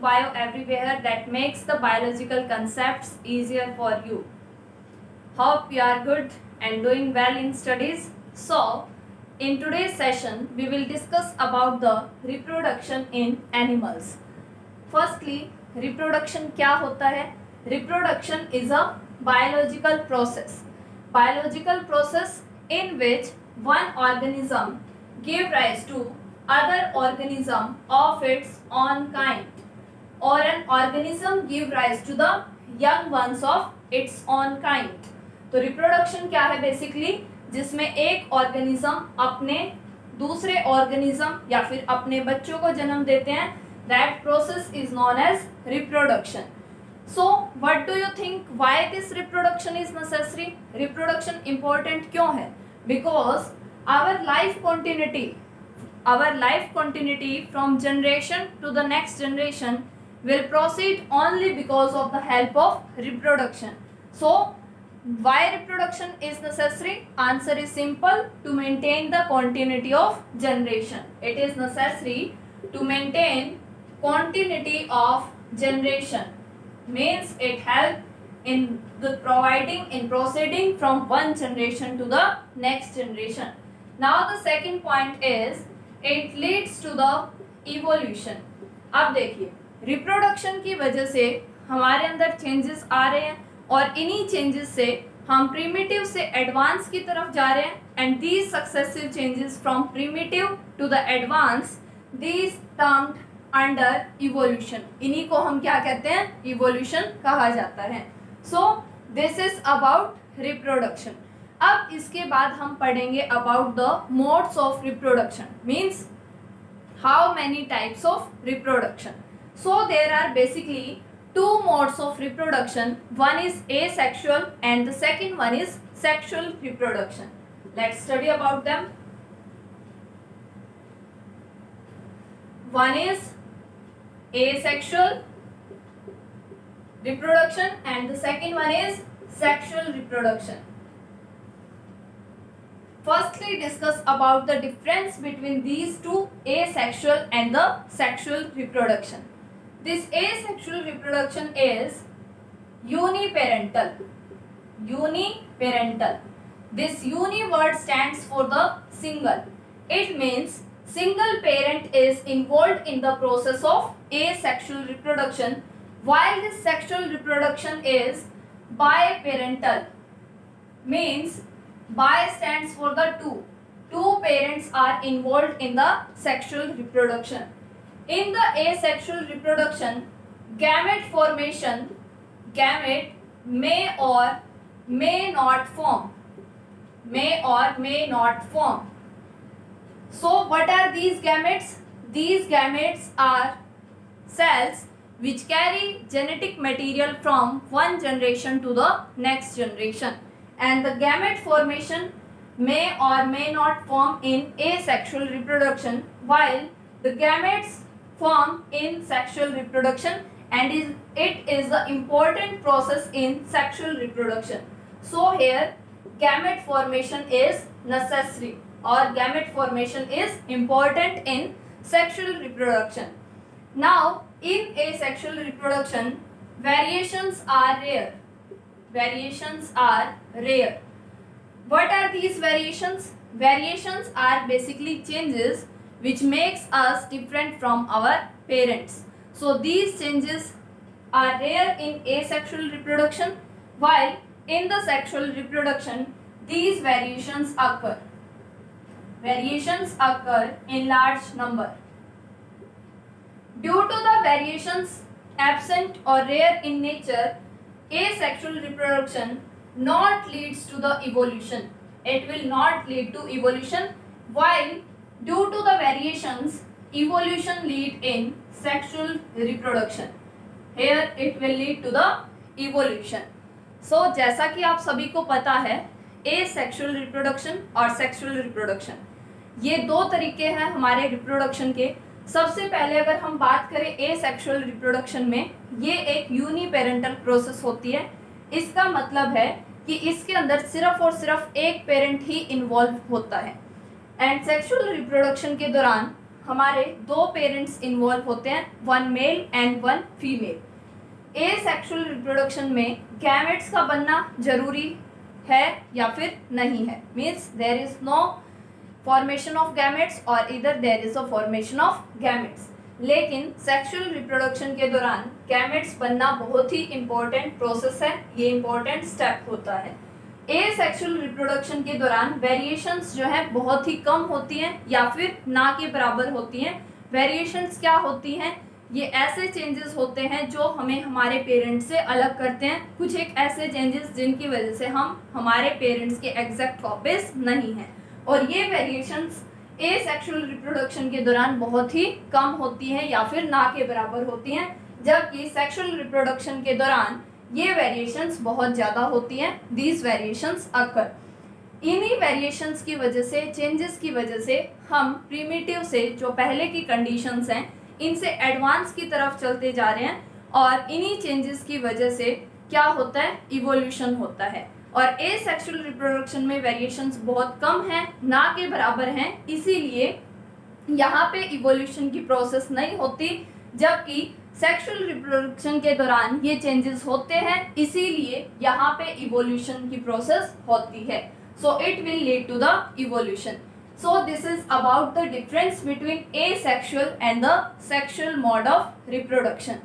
Bio Everywhere that makes the biological concepts easier for you. Hope you are good and doing well in studies. So, in today's session, we will discuss about the reproduction in animals. Firstly, reproduction क्या होता है? Reproduction is a biological process. Biological process in which one organism give rise to other organism of its own kind, or an organism give rise to the young ones of its own kind. तो reproduction क्या है basically? जिसमें एक organism अपने दूसरे organism या फिर अपने बच्चों को जन्म देते हैं. That process is known as reproduction. So what do you think why this reproduction is necessary? Reproduction important क्यों है? Because our life continuity from generation to the next generation will proceed only because of the help of reproduction. So why reproduction is necessary? Answer is simple: to maintain the continuity of generation. It is necessary to maintain continuity of generation. Means it help in proceeding from one generation to the next generation. Now the second point is it leads to the evolution. अब देखिए, reproduction की वजह से हमारे अंदर changes आ रहे हैं और इन्हीं चेंजेस से हम प्रीमिटिव से एडवांस की तरफ जा रहे हैं. And these successive changes from primitive to the advance, these termed under evolution. इन्हीं को हम क्या कहते हैं? इवोल्यूशन कहा जाता है. So this is about reproduction. अब इसके बाद हम पढ़ेंगे about the modes of reproduction. Means how many types of reproduction. So there are basically two modes of reproduction. One is asexual and the second one is sexual reproduction. Let's study about them. One is asexual reproduction and the second one is sexual reproduction. Firstly, discuss about the difference between these two, asexual and the sexual reproduction. This asexual reproduction is uniparental. Uniparental. This uni word stands for the single. It means single parent is involved in the process of asexual reproduction, while this sexual reproduction is biparental. Means bi stands for the two. Two parents are involved in the sexual reproduction. In the asexual reproduction, gamete formation, gamete may or may not form. May or may not form. So what are these gametes? These gametes are cells which carry genetic material from one generation to the next generation. And the gamete formation may or may not form in asexual reproduction, while the gametes form in sexual reproduction, and it is the important process in sexual reproduction. So here gamete formation is necessary or gamete formation is important in sexual reproduction. Now in asexual reproduction, variations are rare. Variations are rare. What are these variations? Variations are basically changes which makes us different from our parents. So these changes are rare in asexual reproduction, while in the sexual reproduction these variations occur. Variations occur in large number. Due to the variations absent or rare in nature, asexual reproduction not leads to the evolution. It will not lead to evolution, while due to the variations, evolution lead in sexual reproduction. Here it will lead to the evolution. So जैसा कि आप सभी को पता है, asexual reproduction और sexual reproduction ये दो तरीके हैं हमारे रिप्रोडक्शन के. सबसे पहले अगर हम बात करें asexual reproduction में, ये एक यूनिपेरेंटल प्रोसेस होती है. इसका मतलब है कि इसके अंदर सिर्फ और सिर्फ एक पेरेंट ही इन्वॉल्व होता है. एंड सेक्सुअल रिप्रोडक्शन के दौरान हमारे दो पेरेंट्स इन्वॉल्व होते हैं, one male and one female. Asexual reproduction में गैमेट्स का बनना जरूरी है या फिर नहीं है, means there is no formation of gametes और इधर there is a formation of gametes. लेकिन सेक्सुअल रिप्रोडक्शन के दौरान गैमेट्स बनना बहुत ही इंपॉर्टेंट प्रोसेस है, ये इंपॉर्टेंट स्टेप होता है। एसेक्सुअल रिप्रोडक्शन के दौरान वेरिएशंस जो है बहुत ही कम होती हैं या फिर ना के बराबर होती हैं। वेरिएशंस क्या होती हैं? ये ऐसे चेंजेस होते हैं जो हमें हमारे पेरेंट्स से अलग करते हैं, कुछ एक ऐसे चेंजेस जिनकी वजह से हम हमारे पेरेंट्स के एग्जैक्ट कॉपीज नहीं हैं, और ये वेरिएशंस एसेक्सुअल रिप्रोडक्शन के दौरान बहुत ही कम होती हैं या फिर ना के बराबर होती हैं, जबकि सेक्सुअल रिप्रोडक्शन के दौरान ये वेरिएशंस बहुत ज़्यादा होती हैं। दीज वेरिएशंस अकर, इन्हीं वेरिएशंस की वजह से, चेंजेस की वजह से हम प्रीमिटिव से जो पहले की कंडीशंस हैं इनसे एडवांस की तरफ चलते जा रहे हैं, और इन्हीं चेंजेस की वजह से क्या होता है? इवोल्यूशन होता है। और एसेक्सुअल रिप्रोडक्शन में वेरिएशंस बहुत कम हैं, ना के बराबर हैं, इसीलिए यहाँ पे इवोल्यूशन की प्रोसेस नहीं होती, जबकि सेक्सुअल रिप्रोडक्शन के दौरान ये चेंजेस होते हैं, इसीलिए यहाँ पे इवोल्यूशन की प्रोसेस होती है। So it will lead to the evolution. So this is about the difference between asexual and the sexual mode of reproduction.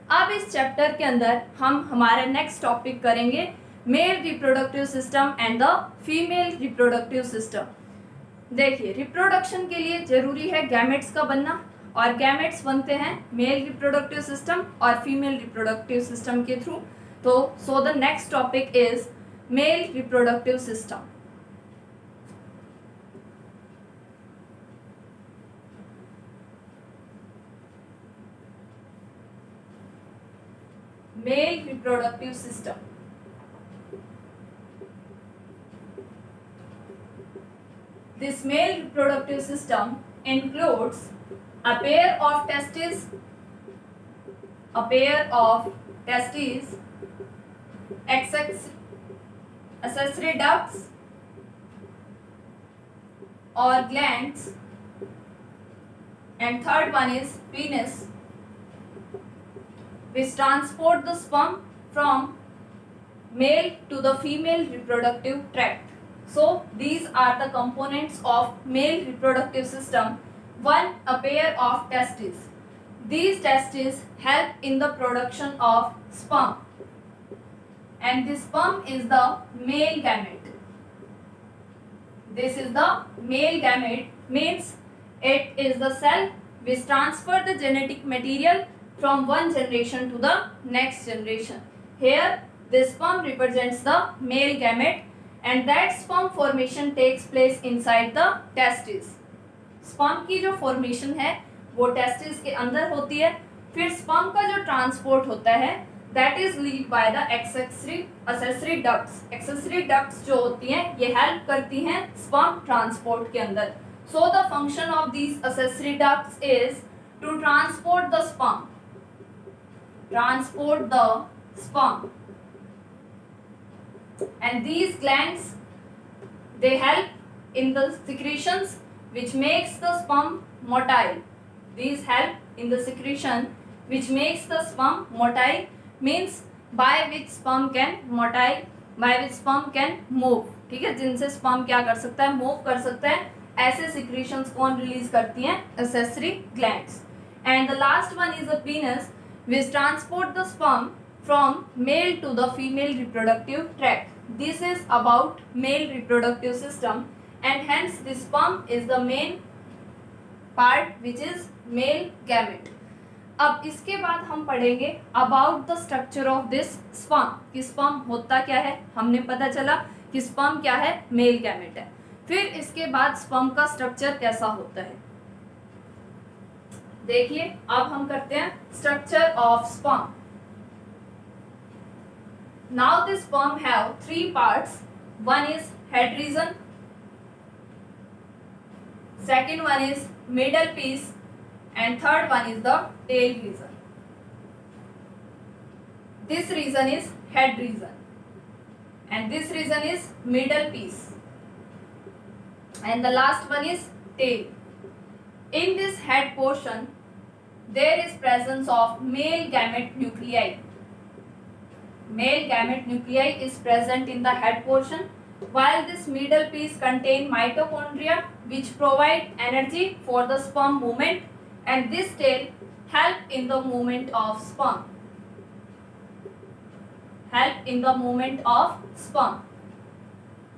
अब इस चैप्टर के अंदर हम हमारे नेक्स्ट टॉपिक करेंगे male reproductive system and the female reproductive system. देखिए, reproduction के लिए जरूरी है गैमेट्स का बनना, और गैमेट्स बनते हैं मेल रिप्रोडक्टिव सिस्टम और फीमेल रिप्रोडक्टिव सिस्टम के थ्रू। तो so the next topic is male reproductive system. Male reproductive system. This male reproductive system includes a pair of testes, accessory ducts or glands, and third one is penis, which transport the sperm from male to the female reproductive tract. So these are the components of male reproductive system. One, a pair of testes. These testes help in the production of sperm, and this sperm is the male gamete. This is the male gamete, means it is the cell which transfer the genetic material from one generation to the next generation. Here this sperm represents the male gamete, and that sperm formation takes place inside the testes. sperm की जो formation है वो testes के अंदर होती है। फिर sperm का जो transport होता है that is led by the accessory ducts. accessory ducts जो होती हैं ये help करती हैं sperm transport के अंदर। So the function of these accessory ducts is to transport the sperm. And these glands, they help in the secretions which makes the sperm motile. These help in the secretion which makes the sperm motile, means by which sperm can motile, by which sperm can move. ठीक है, जिनसे sperm क्या कर सकता है? Move कर सकता है। ऐसे secretions कौन रिलीज करती हैं? accessory glands. And the last one is a penis, which transport the sperm from male to the female reproductive tract. This is about male reproductive system, and hence the sperm is the main part which is male gamete. अब इसके बाद हम पढ़ेंगे about the structure of this sperm, कि sperm होता क्या है। हमने पता चला कि sperm क्या है? male gamete है। फिर इसके बाद sperm का structure कैसा होता है। देखिए, अब हम करते हैं structure of sperm. Now the sperm have three parts. One is head region, second one is middle piece, and third one is the tail region. This region is head region, and this region is middle piece, and the last one is tail. In this head portion, there is presence of male gamete nuclei. Male gamete nuclei is present in the head portion, while this middle piece contain mitochondria which provide energy for the sperm movement, and this tail help in the movement of sperm.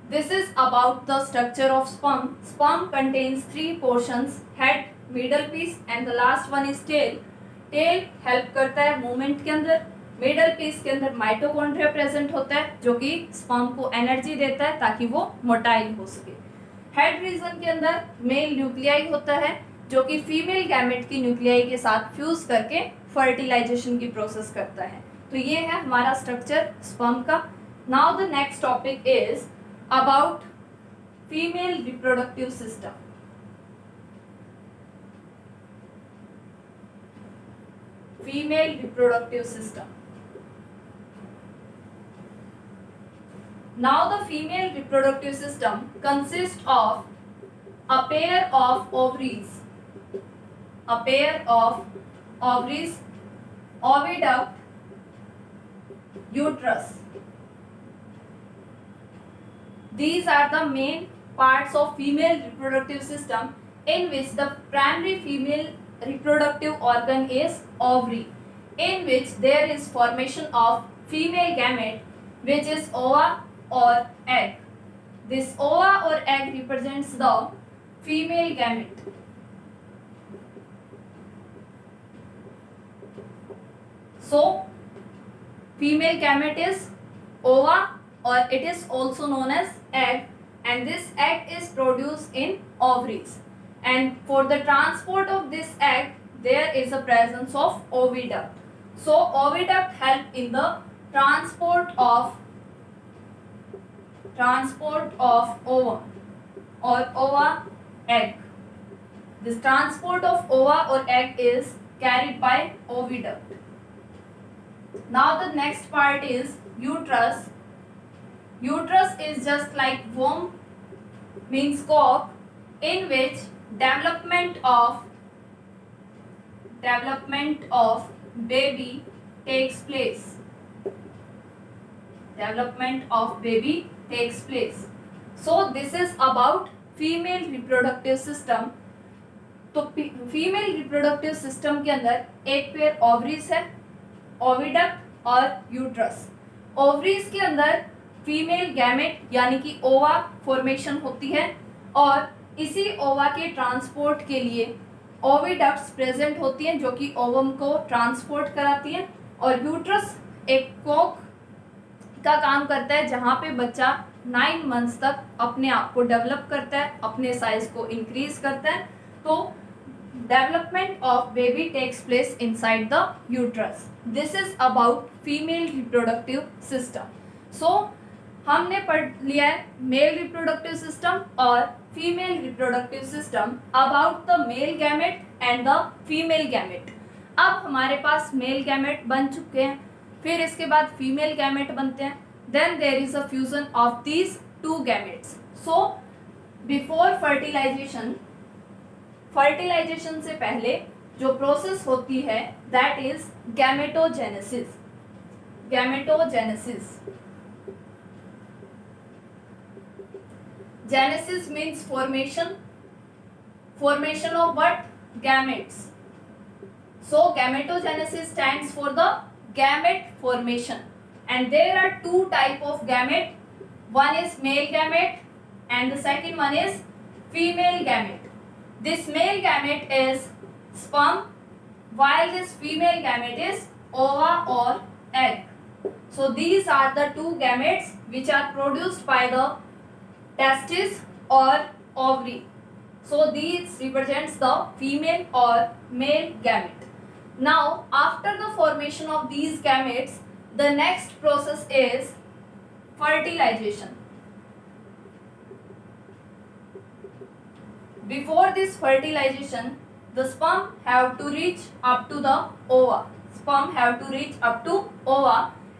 This is about the structure of sperm. Sperm contains three portions: head, middle piece and the last one is tail. Tail help करता है movement के अंदर. Middle piece के अंदर mitochondria present होता है जो कि स्पर्म को एनर्जी देता है ताकि वो मोटाइल हो सके. हेड रीजन के अंदर मेल न्यूक्लियाई होता है जो कि फीमेल गैमेट की न्यूक्लियाई के साथ फ्यूज करके फर्टिलाइजेशन की प्रोसेस करता है. तो ये है हमारा स्ट्रक्चर स्पर्म का. Now the next topic is about female reproductive system. Female reproductive system. Now the female reproductive system consists of a pair of ovaries, oviduct, uterus. These are the main parts of female reproductive system in which the primary female reproductive organ is ovary, in which there is formation of female gamete which is ova or egg. This ova or egg represents the female gamete. So female gamete is ova or it is also known as egg, and this egg is produced in ovaries. And for the transport of this egg there is a presence of oviduct. So oviduct help in the transport of ovum or ova egg. This transport of ova or egg is carried by oviduct. Now the next part is uterus. Uterus is just like womb, means cock, in which development of baby takes place. So this is about female reproductive system. तो female reproductive system के अंदर एक pair ovaries है, oviduct और uterus. Ovaries के अंदर female gamete यानी कि ओवा फॉर्मेशन होती है और इसी ओवा के ट्रांसपोर्ट के लिए ओविडक्ट्स प्रेजेंट होती हैं जो कि ओवम को ट्रांसपोर्ट कराती हैं. और यूट्रस एक कॉक का काम करता है जहाँ पे बच्चा 9 मंथ्स तक अपने आप को डेवलप करता है, अपने साइज को इंक्रीज करता है. तो development of baby takes place inside the uterus. This is about female reproductive system. So हमने पढ़ लिया है मेल रिप्रोडक्टिव सिस्टम और female reproductive system about the male gamete and the female gamete. अब हमारे पास मेल गैमेट बन चुके हैं, फिर इसके बाद फीमेल गैमेट बनते हैं. Then there is a fusion of these two gametes. So before fertilization से पहले जो प्रोसेस होती है that is gametogenesis. Genesis means formation of what? Gametes. So gametogenesis stands for the gamete formation, and there are two type of gamete. One is male gamete and the second one is female gamete. This male gamete is sperm while this female gamete is ova or egg. So these are the two gametes which are produced by the testis or ovary. So these represents the female or male gamete. Now after the formation of these gametes, the next process is fertilization. Before this fertilization, the sperm have to reach up to the ova.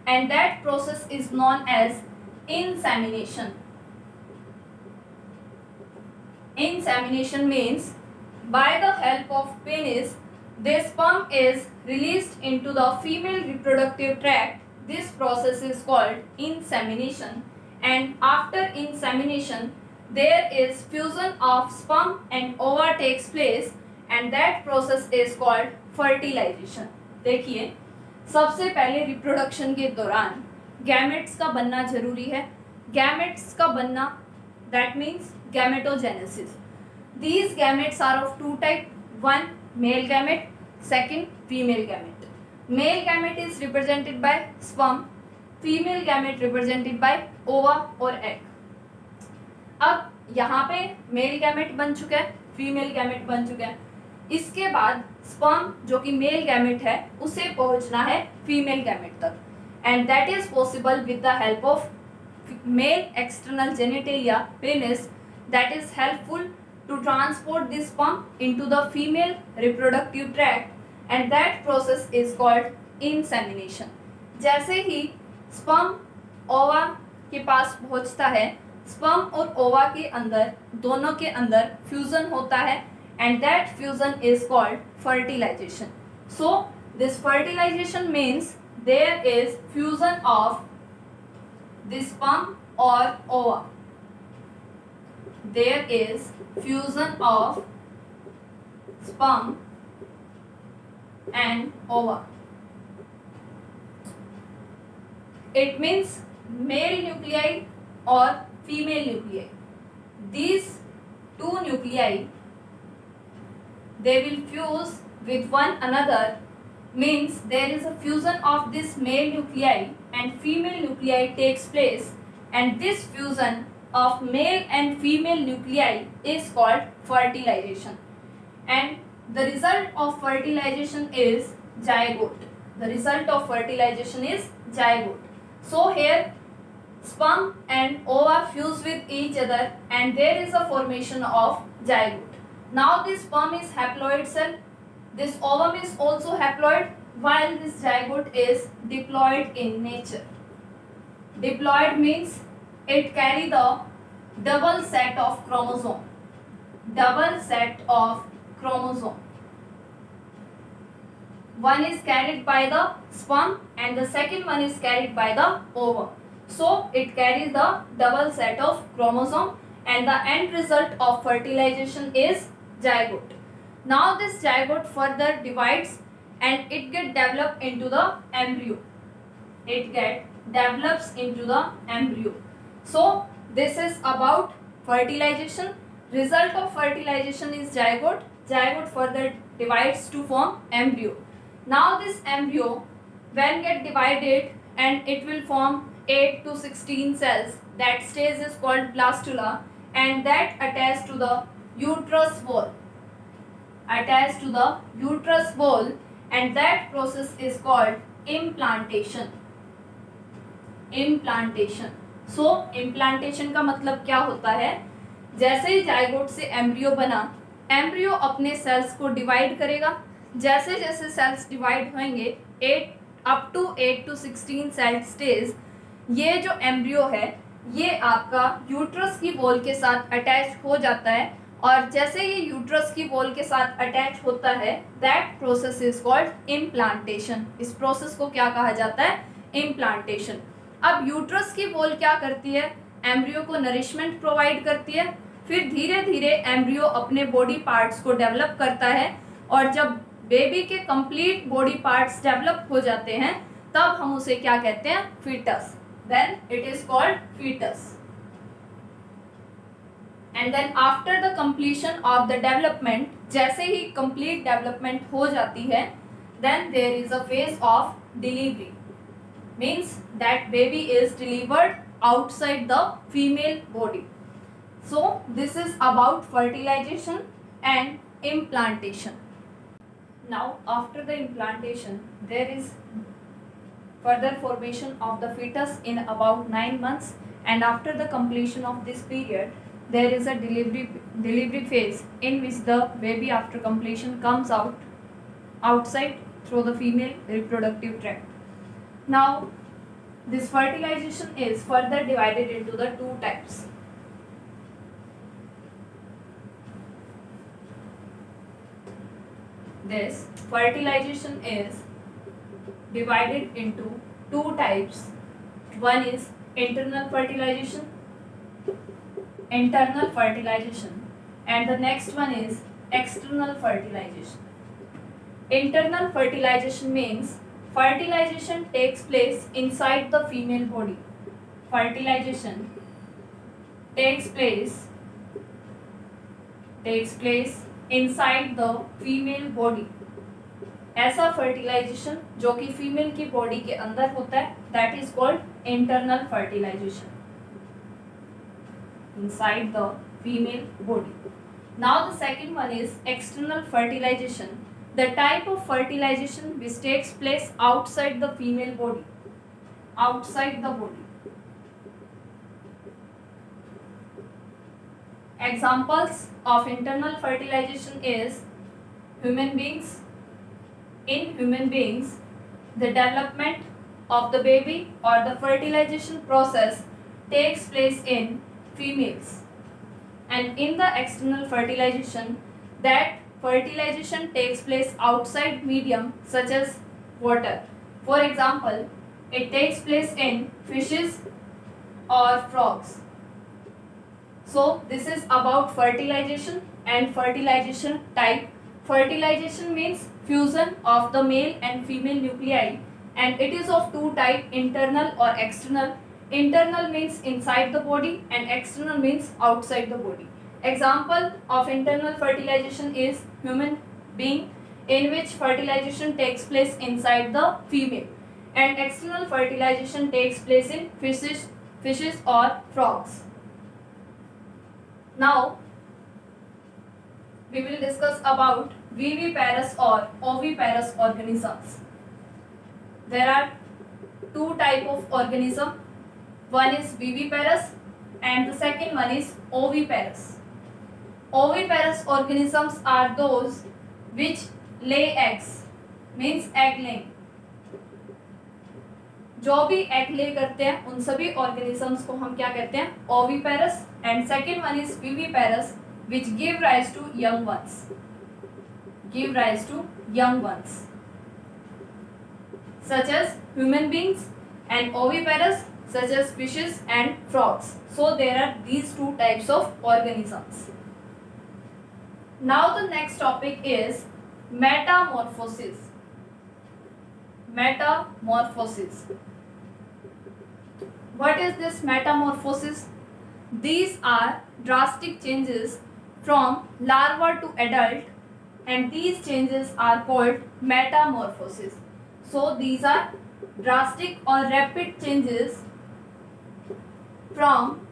And that process is known as insemination. Insemination means By the help of penis, this sperm is released into the female reproductive tract. This process is called insemination, and after insemination there is fusion of sperm and ova takes place, and that process is called fertilization. देखिए, सबसे पहले reproduction के दौरान gametes का बनना जरूरी है. Gametes का बनना, that means gametogenesis. These gametes are of two type. One, male gamete. Second, female gamete. Male gamete is represented by sperm. Female gamete represented by ova और egg. अब यहाँ पे मेल गैमेट बन चुका है, फीमेल गैमेट बन चुका है. इसके बाद स्पर्म जो कि मेल गैमेट है उसे पहुंचना है फीमेल गैमेट तक, and that is possible with the help of male external genitalia penis, that is helpful to transport this sperm into the female reproductive tract, and that process is called insemination. जैसे ही sperm ओवा के पास पहुंचता है, sperm और ओवा के अंदर, दोनों के अंदर फ्यूजन होता है, and that fusion is called fertilization. So this fertilization means there is fusion of the sperm or ova. There is fusion of sperm and ova. It means male nuclei or female nuclei. These two nuclei, they will fuse with one another, means there is a fusion of this male nuclei and female nuclei takes place, and this fusion of male and female nuclei is called fertilization, and the result of fertilization is zygote. The result of fertilization is zygote. So here sperm and ova fuse with each other and there is a formation of zygote. Now this sperm is haploid cell, this ovum is also haploid, while this zygote is diploid in nature. Diploid means it carry the double set of chromosome. Double set of chromosome. One is carried by the sperm and the second one is carried by the ovum. So it carries the double set of chromosome, and the end result of fertilization is zygote. Now this zygote further divides and it get developed into the embryo. It get develops into the embryo. So this is about fertilization. Result of fertilization is zygote. Zygote further divides to form embryo. Now this embryo when get divided and it will form 8 to 16 cells. That stage is called blastula, and that attached to the uterus wall. Attached to the uterus wall, and that process is called implantation. Implantation. So implantation का मतलब क्या होता है? जैसे ही zygote से embryo बना, embryo अपने sales को डिवाइड करेगा. जैसे जैसे सेल्स डिवाइड होंगे 8 to 16 सेल स्टेज, ये जो एम्ब्रियो है ये आपका यूट्रस की वॉल के साथ अटैच हो जाता है, और जैसे ये यूट्रस की वॉल के साथ अटैच होता है, that process is called implantation. इस प्रोसेस को क्या कहा जाता है? इम्प्लांटेशन. अब यूट्रस की वॉल क्या करती है? एम्ब्रियो को नरिशमेंट प्रोवाइड करती है. फिर धीरे धीरे एम्ब्रियो अपने बॉडी पार्ट्स को डेवलप करता है, और जब बेबी के कंप्लीट बॉडी पार्ट्स डेवलप हो जाते हैं तब हम उसे क्या कहते हैं? Foetus. Then it is called foetus. And then after the completion of the development, जैसे ही कंप्लीट डेवलपमेंट हो जाती है, then there is a phase of delivery. Means that baby is delivered outside the female body. So this is about fertilization and implantation. Now after the implantation there is further formation of the fetus in about 9 months, and after the completion of this period there is a delivery phase in which the baby after completion comes outside through the female reproductive tract. Now this fertilization is further divided into the two types. this fertilization is divided into two types. One is internal fertilization, and the next one is external fertilization. Internal fertilization means fertilization takes place inside the female body. Fertilization takes place inside the female body. ऐसा fertilization जो कि female की body के अंदर होता है, that is called internal fertilization inside the female body. Now the second one is external fertilization, the type of fertilization which takes place outside the female body. Outside the body. Examples of internal fertilization is human beings. In human beings, the development of the baby or the fertilization process takes place in females. And in the external fertilization, that fertilization takes place outside medium such as water. For example, it takes place in fishes or frogs. So this is about fertilization and fertilization type. Fertilization means fusion of the male and female nuclei, and it is of two types, internal or external. Internal means inside the body and external means outside the body. Example of internal fertilization is human being, in which fertilization takes place inside the female, and external fertilization takes place in fishes or frogs. Now we will discuss about viviparous or oviparous organisms. There are two types of organism. One is viviparous and the second one is oviparous. Oviparous organisms are those which lay eggs, means egg laying. जो भी egg ले करते हैं उन सभी organisms को हम क्या कहते हैं? Oviparous. And second one is viviparous which give rise to young ones. Such as human beings, and oviparous such as fishes and frogs. So there are these two types of organisms. Now the next topic is metamorphosis. What is this metamorphosis? These are drastic changes from larva to adult, and these changes are called metamorphosis. So these are drastic or rapid changes from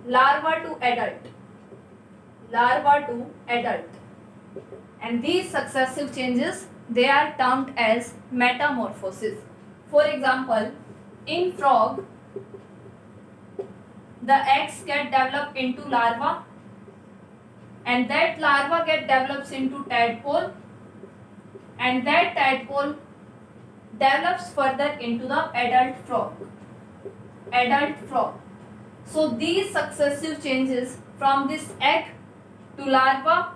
larva to adult. And these successive changes, they are termed as metamorphosis. For example, in frog, the eggs get developed into larva, and that larva develops into tadpole, and that tadpole develops further into the adult frog. So these successive changes from this egg to larva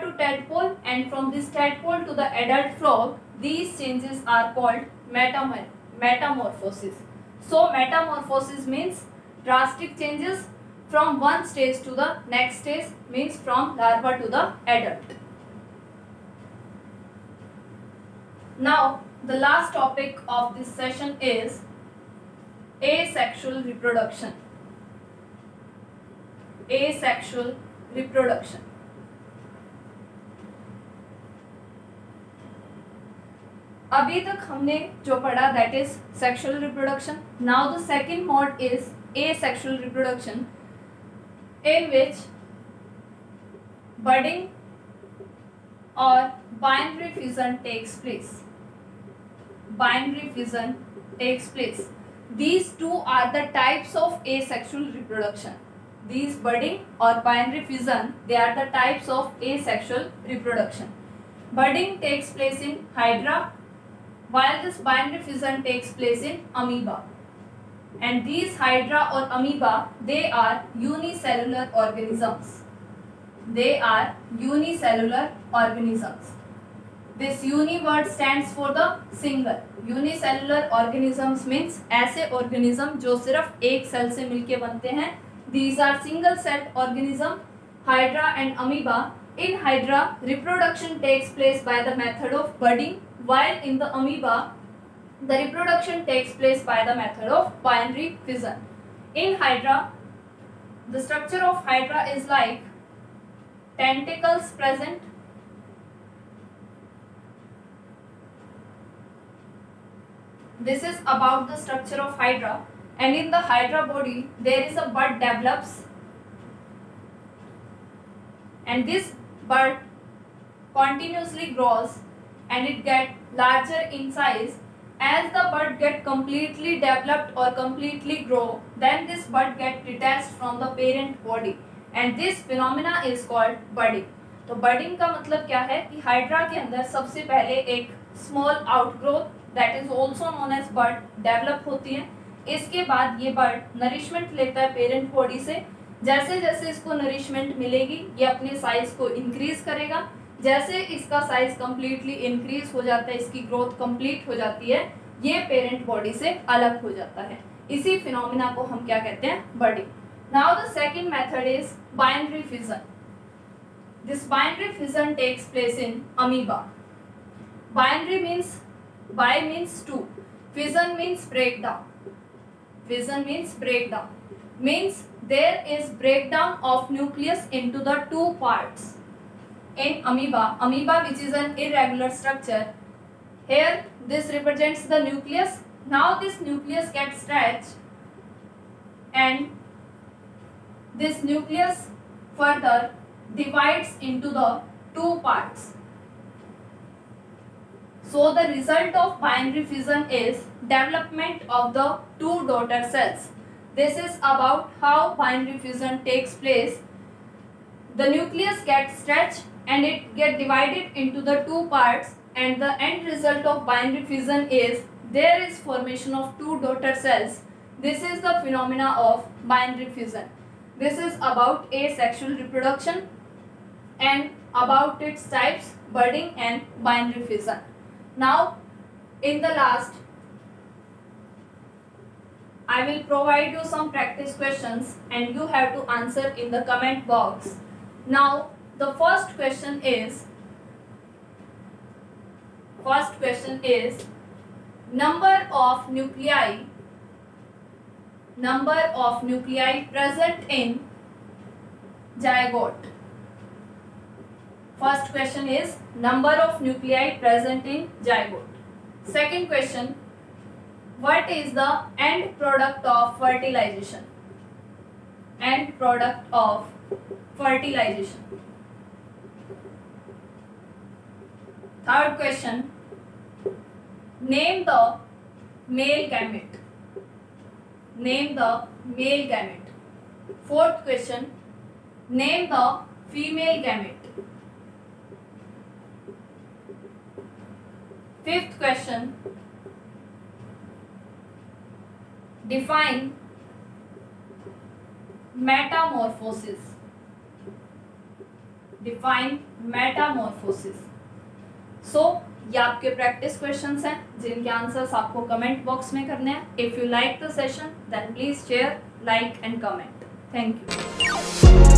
to tadpole, and from this tadpole to the adult frog, these changes are called metamorphosis. So metamorphosis means drastic changes from one stage to the next stage, means from larva to the adult. Now the last topic of this session is asexual reproduction. अभी तक हमने जो पढ़ा that is sexual reproduction. Now the second mode is asexual reproduction, in which budding or binary fission takes place. These two are the types of asexual reproduction. These budding or binary fission, they are the types of asexual reproduction. Budding takes place in hydra, while this binary fission takes place in amoeba. And these hydra or amoeba, they are unicellular organisms. This uni word stands for the single. Unicellular organisms means ऐसे organism जो सिर्फ एक cell से मिलके बनते हैं. These are single celled organism, Hydra and amoeba. In Hydra, reproduction takes place by the method of budding, while in the amoeba, the reproduction takes place by the method of binary fission. In Hydra, the structure of Hydra is like tentacles present. This is about the structure of Hydra, and in the Hydra body there is a bud develops, and this bud continuously grows and it gets larger in size. As the bud get completely developed or completely grow, then this bud get detached from the parent body, and this phenomena is called budding. तो budding का मतलब क्या है कि hydra के अंदर सबसे पहले एक small outgrowth that is also known as bud develop होती है. इसके बाद ये बड नरिशमेंट लेता है पेरेंट बॉडी से. जैसे जैसे इसको नरिशमेंट मिलेगी ये अपने साइज को इंक्रीज करेगा. जैसे इसका साइज कंप्लीटली इंक्रीज हो जाता है, इसकी ग्रोथ कंप्लीट हो जाती है, ये पेरेंट बॉडी से अलग हो जाता है. इसी फिनोमिना को हम क्या कहते हैं? Budding. Now the second method is binary fission. This binary fission takes place in amoeba. Binary means bi means two. Fission means breakdown. Fission means breakdown. Means there is breakdown of nucleus into the two parts. In amoeba which is an irregular structure. Here this represents the nucleus. Now this nucleus gets stretched and this nucleus further divides into the two parts. So the result of binary fission is development of the two daughter cells. This is about how binary fission takes place. The nucleus gets stretched and it gets divided into the two parts, and the end result of binary fission is there is formation of two daughter cells. This is the phenomena of binary fission. This is about asexual reproduction and about its types, budding and binary fission. Now in the last I will provide you some practice questions and you have to answer in the comment box. Now the first question is number of nuclei present in zygote. First question is number of nuclei present in zygote. Second question, what is the end product of fertilization? End product of fertilization. Third question, name the male gamete. Name the male gamete. Fourth question, name the female gamete. Fifth question, define metamorphosis. Define metamorphosis. So ये आपके practice questions हैं जिनके answers आपको comment box में करने हैं. If you like the session then please share, like and comment. Thank you.